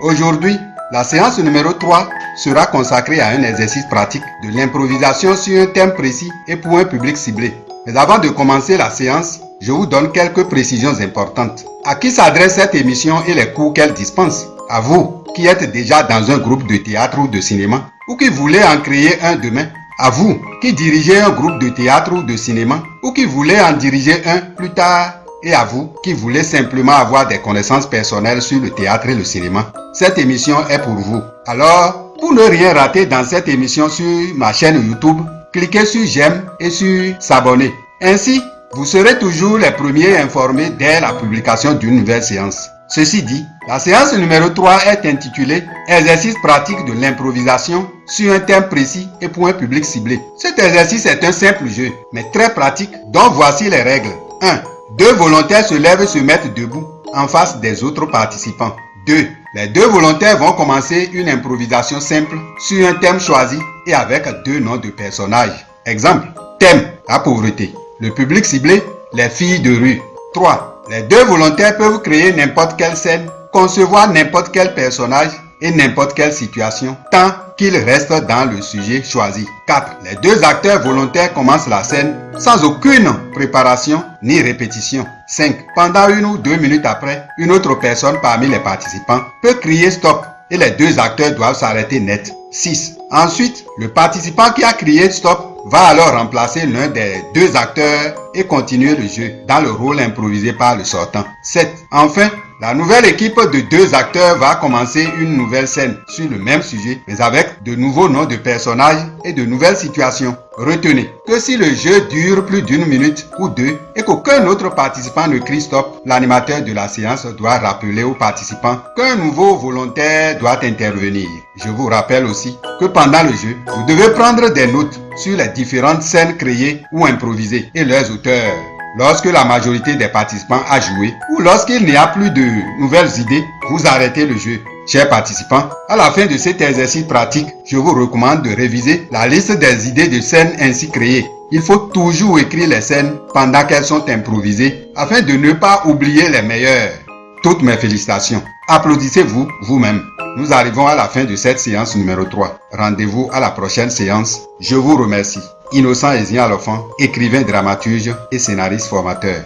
Aujourd'hui, la séance numéro 3 sera consacrée à un exercice pratique de l'improvisation sur un thème précis et pour un public ciblé. Mais avant de commencer la séance, je vous donne quelques précisions importantes. À qui s'adresse cette émission et les cours qu'elle dispense? À vous qui êtes déjà dans un groupe de théâtre ou de cinéma ou qui voulez en créer un demain? À vous qui dirigez un groupe de théâtre ou de cinéma ou qui voulez en diriger un plus tard? Et à vous qui voulez simplement avoir des connaissances personnelles sur le théâtre et le cinéma, cette émission est pour vous. Alors, pour ne rien rater dans cette émission sur ma chaîne YouTube, cliquez sur j'aime et sur s'abonner. Ainsi, vous serez toujours les premiers informés dès la publication d'une nouvelle séance. Ceci dit, la séance numéro 3 est intitulée « Exercice pratique de l'improvisation sur un thème précis et pour un public ciblé ». Cet exercice est un simple jeu, mais très pratique, dont voici les règles. 1. Deux volontaires se lèvent et se mettent debout en face des autres participants. 2. Les deux volontaires vont commencer une improvisation simple sur un thème choisi et avec deux noms de personnages. Exemple, thème, la pauvreté. Le public ciblé, les filles de rue. 3. Les deux volontaires peuvent créer n'importe quelle scène, concevoir n'importe quel personnage et n'importe quelle situation, tant qu'ils restent dans le sujet choisi. 4. Les deux acteurs volontaires commencent la scène sans aucune préparation ni répétition. 5. Pendant 1 ou 2 minutes après, une autre personne parmi les participants peut crier stop et les deux acteurs doivent s'arrêter net. 6. Ensuite, le participant qui a crié stop va alors remplacer l'un des deux acteurs et continuer le jeu dans le rôle improvisé par le sortant. 7. Enfin, la nouvelle équipe de deux acteurs va commencer une nouvelle scène sur le même sujet, mais avec de nouveaux noms de personnages et de nouvelles situations. Retenez que si le jeu dure plus d'1 minute ou 2 et qu'aucun autre participant ne crie stop, l'animateur de la séance doit rappeler aux participants qu'un nouveau volontaire doit intervenir. Je vous rappelle aussi que pendant le jeu, vous devez prendre des notes sur les différentes scènes créées ou improvisées et leurs auteurs. Lorsque la majorité des participants a joué ou lorsqu'il n'y a plus de nouvelles idées, vous arrêtez le jeu. Chers participants, à la fin de cet exercice pratique, je vous recommande de réviser la liste des idées de scènes ainsi créées. Il faut toujours écrire les scènes pendant qu'elles sont improvisées afin de ne pas oublier les meilleures. Toutes mes félicitations. Applaudissez-vous vous-même. Nous arrivons à la fin de cette séance numéro 3. Rendez-vous à la prochaine séance. Je vous remercie. Innocent Ezien Alofan, écrivain, dramaturge et scénariste formateur.